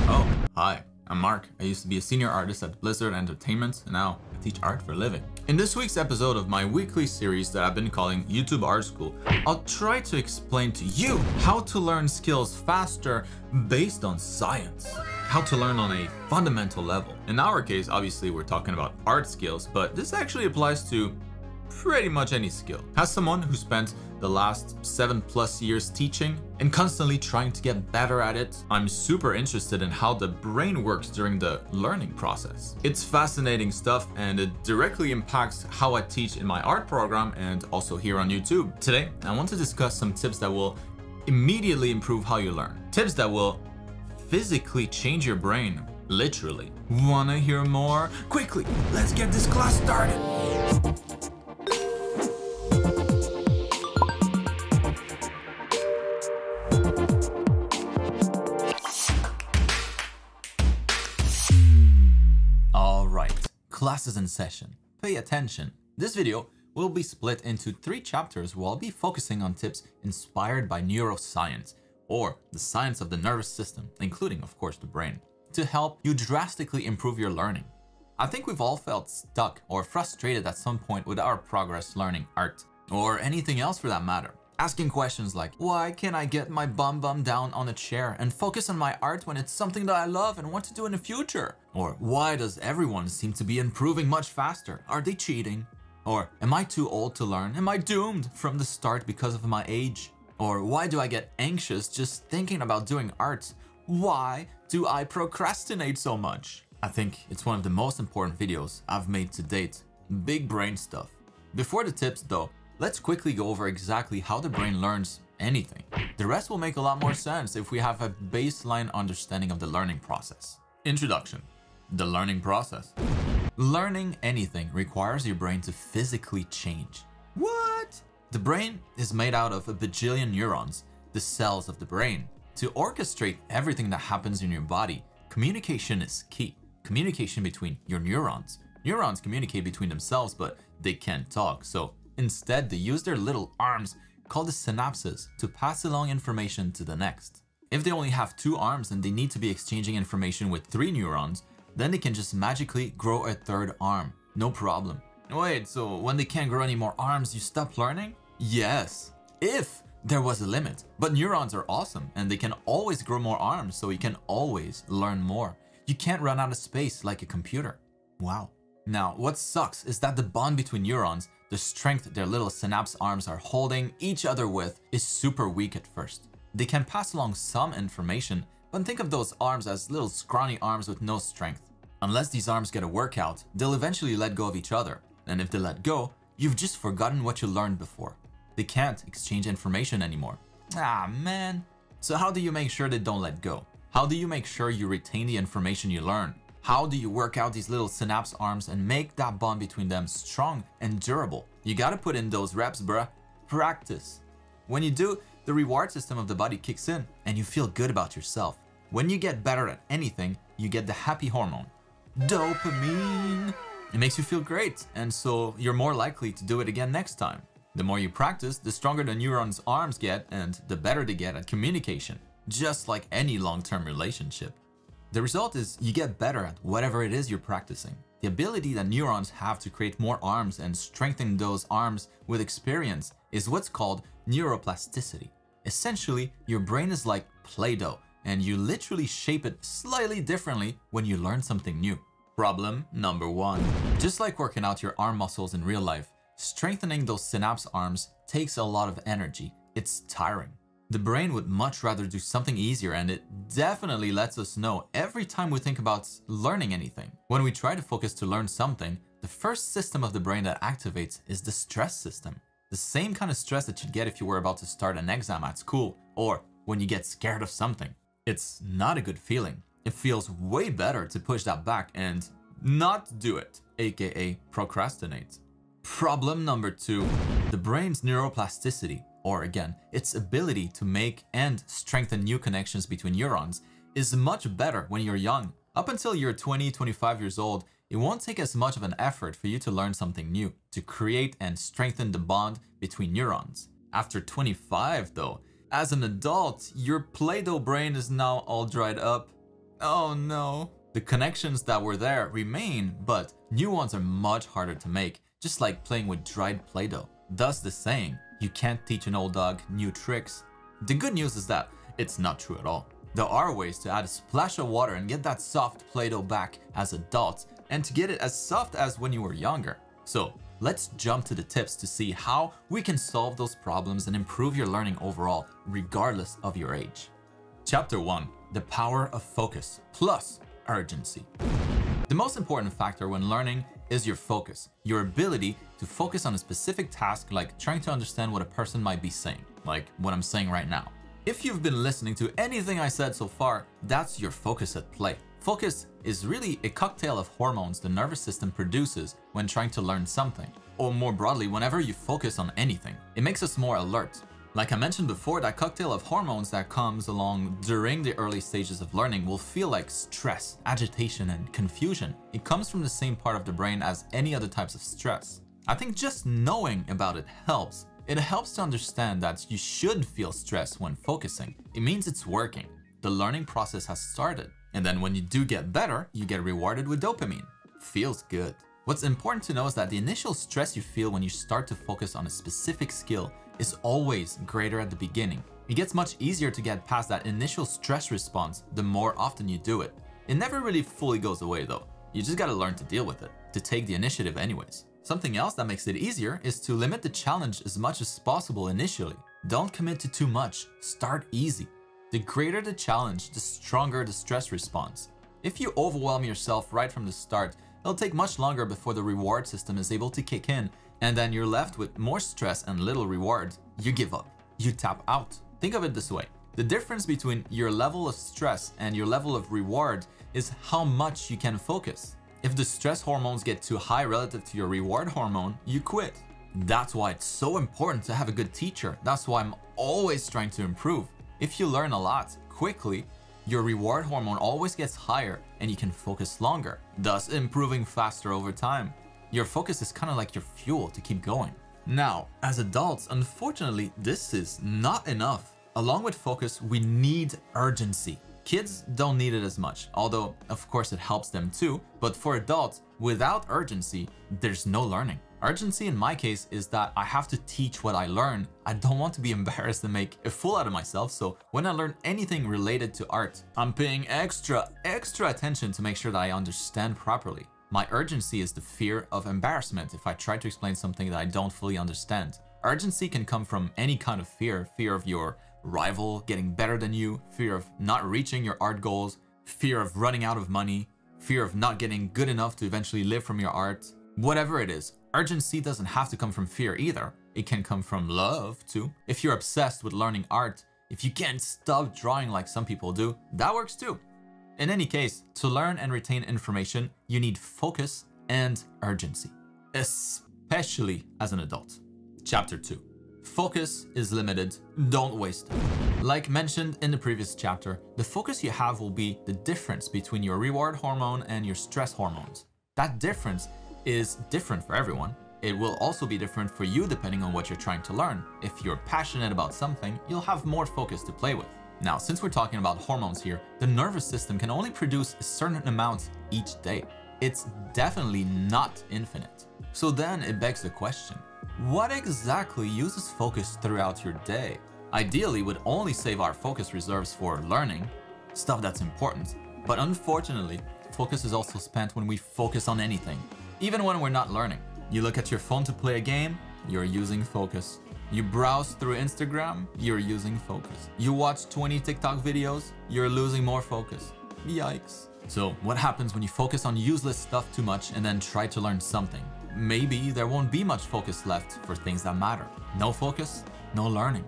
Oh, hi, I'm Marc. I used to be a senior artist at Blizzard Entertainment, and now I teach art for a living. In this week's episode of my weekly series that I've been calling YouTube Art School, I'll try to explain to you how to learn skills faster based on science. How to learn on a fundamental level. In our case, obviously we're talking about art skills, but this actually applies to pretty much any skill. As someone who spent the last 7+ years teaching and constantly trying to get better at it, I'm super interested in how the brain works during the learning process. It's fascinating stuff, and it directly impacts how I teach in my art program and also here on YouTube. Today, I want to discuss some tips that will immediately improve how you learn. Tips that will physically change your brain, literally. Wanna hear more? Quickly, let's get this class started. Class is in session. Pay attention. This video will be split into 3 chapters where I'll be focusing on tips inspired by neuroscience, or the science of the nervous system, including of course the brain, to help you drastically improve your learning. I think we've all felt stuck or frustrated at some point with our progress learning art, or anything else for that matter. Asking questions like, why can't I get my bum down on a chair and focus on my art when it's something that I love and want to do in the future? Or why does everyone seem to be improving much faster? Are they cheating? Or am I too old to learn? Am I doomed from the start because of my age? Or why do I get anxious just thinking about doing art? Why do I procrastinate so much? I think it's one of the most important videos I've made to date. Big brain stuff. Before the tips though, let's quickly go over exactly how the brain learns anything. The rest will make a lot more sense if we have a baseline understanding of the learning process. Introduction. The learning process. Learning anything requires your brain to physically change. What? The brain is made out of a bajillion neurons, the cells of the brain. To orchestrate everything that happens in your body, communication is key. Communication between your neurons. Neurons communicate between themselves, but they can't talk, so instead, they use their little arms, called the synapses, to pass along information to the next. If they only have 2 arms and they need to be exchanging information with 3 neurons, then they can just magically grow a 3rd arm. No problem. Wait, so when they can't grow any more arms, you stop learning? Yes, if there was a limit. But neurons are awesome, and they can always grow more arms, so you can always learn more. You can't run out of space like a computer. Wow. Now, what sucks is that the bond between neurons, the strength their little synapse arms are holding each other with, is super weak at first. They can pass along some information, but think of those arms as little scrawny arms with no strength. Unless these arms get a workout, they'll eventually let go of each other. And if they let go, you've just forgotten what you learned before. They can't exchange information anymore. Ah, man. So how do you make sure they don't let go? How do you make sure you retain the information you learn? How do you work out these little synapse arms and make that bond between them strong and durable? You gotta put in those reps, bruh. Practice. When you do, the reward system of the body kicks in and you feel good about yourself. When you get better at anything, you get the happy hormone, dopamine. It makes you feel great, and so you're more likely to do it again next time. The more you practice, the stronger the neurons' arms get and the better they get at communication, just like any long-term relationship. The result is you get better at whatever it is you're practicing. The ability that neurons have to create more arms and strengthen those arms with experience is what's called neuroplasticity. Essentially, your brain is like Play-Doh, and you literally shape it slightly differently when you learn something new. Problem number 1. Just like working out your arm muscles in real life, strengthening those synapse arms takes a lot of energy. It's tiring. The brain would much rather do something easier, and it definitely lets us know every time we think about learning anything. When we try to focus to learn something, the first system of the brain that activates is the stress system. The same kind of stress that you'd get if you were about to start an exam at school, or when you get scared of something. It's not a good feeling. It feels way better to push that back and not do it, aka procrastinate. Problem number 2, the brain's neuroplasticity, or again, its ability to make and strengthen new connections between neurons, is much better when you're young. Up until you're 20, 25 years old, it won't take as much of an effort for you to learn something new, to create and strengthen the bond between neurons. After 25 though, As an adult, your Play-Doh brain is now all dried up. Oh no. The connections that were there remain, but new ones are much harder to make, just like playing with dried Play-Doh. Thus the saying, you can't teach an old dog new tricks. The good news is that it's not true at all. There are ways to add a splash of water and get that soft Play-Doh back as adults, and to get it as soft as when you were younger. So let's jump to the tips to see how we can solve those problems and improve your learning overall, regardless of your age. Chapter 1. The power of focus plus urgency. The most important factor when learning is your focus, your ability to focus on a specific task, like trying to understand what a person might be saying, like what I'm saying right now. If you've been listening to anything I said so far, that's your focus at play. Focus is really a cocktail of hormones the nervous system produces when trying to learn something, or more broadly, whenever you focus on anything. It makes us more alert. Like I mentioned before, that cocktail of hormones that comes along during the early stages of learning will feel like stress, agitation, and confusion. It comes from the same part of the brain as any other types of stress. I think just knowing about it helps. It helps to understand that you should feel stress when focusing. It means it's working. The learning process has started. And then when you do get better, you get rewarded with dopamine. Feels good. What's important to know is that the initial stress you feel when you start to focus on a specific skill is always greater at the beginning. It gets much easier to get past that initial stress response the more often you do it. It never really fully goes away though. You just gotta learn to deal with it, to take the initiative anyways. Something else that makes it easier is to limit the challenge as much as possible initially. Don't commit to too much, start easy. The greater the challenge, the stronger the stress response. If you overwhelm yourself right from the start, it'll take much longer before the reward system is able to kick in, and then you're left with more stress and little reward. You give up. You tap out. Think of it this way. The difference between your level of stress and your level of reward is how much you can focus. If the stress hormones get too high relative to your reward hormone, you quit. That's why it's so important to have a good teacher. That's why I'm always trying to improve. If you learn a lot quickly, your reward hormone always gets higher and you can focus longer, thus improving faster over time. Your focus is kind of like your fuel to keep going. Now, as adults, unfortunately, this is not enough. Along with focus, we need urgency. Kids don't need it as much, although of course it helps them too, but for adults, without urgency, there's no learning. Urgency in my case is that I have to teach what I learn. I don't want to be embarrassed and make a fool out of myself, so when I learn anything related to art, I'm paying extra attention to make sure that I understand properly. My urgency is the fear of embarrassment if I try to explain something that I don't fully understand. Urgency can come from any kind of fear of your rival getting better than you, fear of not reaching your art goals, fear of running out of money, fear of not getting good enough to eventually live from your art. Whatever it is, urgency doesn't have to come from fear either. It can come from love too. If you're obsessed with learning art, if you can't stop drawing like some people do, that works too. In any case, to learn and retain information, you need focus and urgency, especially as an adult. Chapter 2. Focus is limited, don't waste it. Like mentioned in the previous chapter, the focus you have will be the difference between your reward hormone and your stress hormones. That difference is different for everyone. It will also be different for you depending on what you're trying to learn. If you're passionate about something, you'll have more focus to play with. Now, since we're talking about hormones here, the nervous system can only produce a certain amount each day. It's definitely not infinite. So then it begs the question, what exactly uses focus throughout your day? Ideally, we'd only save our focus reserves for learning, stuff that's important. But unfortunately, focus is also spent when we focus on anything, even when we're not learning. You look at your phone to play a game, you're using focus. You browse through Instagram, you're using focus. You watch 20 TikTok videos, you're losing more focus. Yikes. So what happens when you focus on useless stuff too much and then try to learn something? Maybe there won't be much focus left for things that matter. No focus, no learning.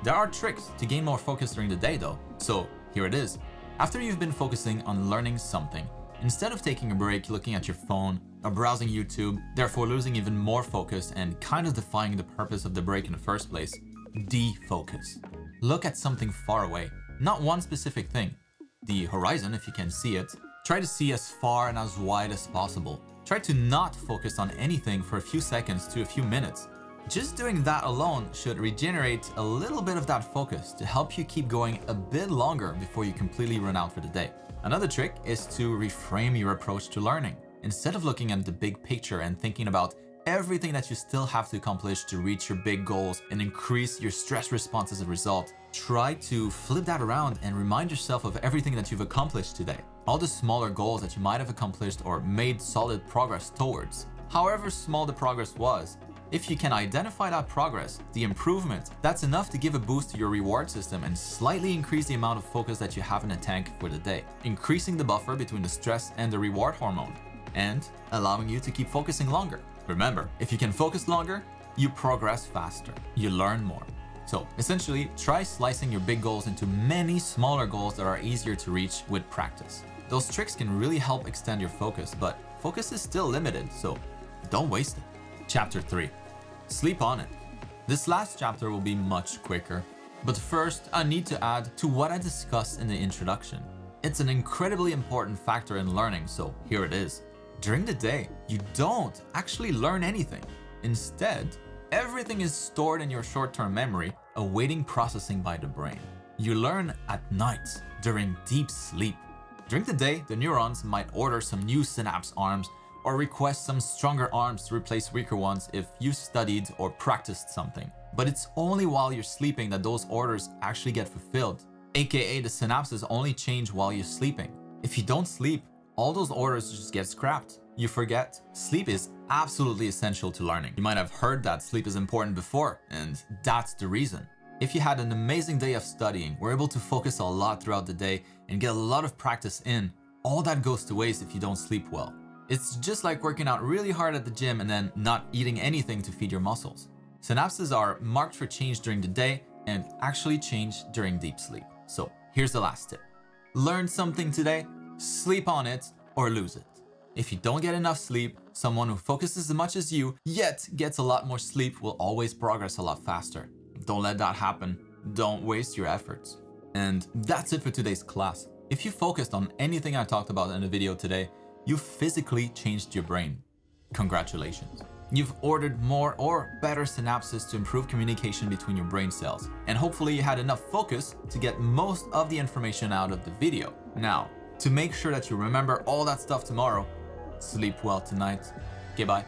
There are tricks to gain more focus during the day though. So here it is. After you've been focusing on learning something, instead of taking a break looking at your phone or browsing YouTube, therefore losing even more focus and kind of defying the purpose of the break in the first place, defocus. Look at something far away, not one specific thing. The horizon, if you can see it. Try to see as far and as wide as possible. Try to not focus on anything for a few seconds to a few minutes. Just doing that alone should regenerate a little bit of that focus to help you keep going a bit longer before you completely run out for the day. Another trick is to reframe your approach to learning. Instead of looking at the big picture and thinking about everything that you still have to accomplish to reach your big goals and increase your stress response as a result, try to flip that around and remind yourself of everything that you've accomplished today. All the smaller goals that you might have accomplished or made solid progress towards. However small the progress was, if you can identify that progress, the improvement, that's enough to give a boost to your reward system and slightly increase the amount of focus that you have in the tank for the day, increasing the buffer between the stress and the reward hormone, and allowing you to keep focusing longer. Remember, if you can focus longer, you progress faster, you learn more. So essentially, try slicing your big goals into many smaller goals that are easier to reach with practice. Those tricks can really help extend your focus, but focus is still limited, so don't waste it. Chapter 3. Sleep on it. This last chapter will be much quicker, but first I need to add to what I discussed in the introduction. It's an incredibly important factor in learning, so here it is. During the day, you don't actually learn anything. Instead, everything is stored in your short-term memory, awaiting processing by the brain. You learn at night, during deep sleep. During the day, the neurons might order some new synapse arms or request some stronger arms to replace weaker ones if you studied or practiced something. But it's only while you're sleeping that those orders actually get fulfilled, aka the synapses only change while you're sleeping. If you don't sleep, all those orders just get scrapped. You forget. Sleep is absolutely essential to learning. You might have heard that sleep is important before, and that's the reason. If you had an amazing day of studying, were able to focus a lot throughout the day and get a lot of practice in, all that goes to waste if you don't sleep well. It's just like working out really hard at the gym and then not eating anything to feed your muscles. Synapses are marked for change during the day and actually change during deep sleep. So here's the last tip. Learn something today, sleep on it, or lose it. If you don't get enough sleep, someone who focuses as much as you, yet gets a lot more sleep will always progress a lot faster. Don't let that happen. Don't waste your efforts. And that's it for today's class. If you focused on anything I talked about in the video today, you physically changed your brain. Congratulations. You've ordered more or better synapses to improve communication between your brain cells. And hopefully you had enough focus to get most of the information out of the video. Now, to make sure that you remember all that stuff tomorrow, sleep well tonight. Okay, bye.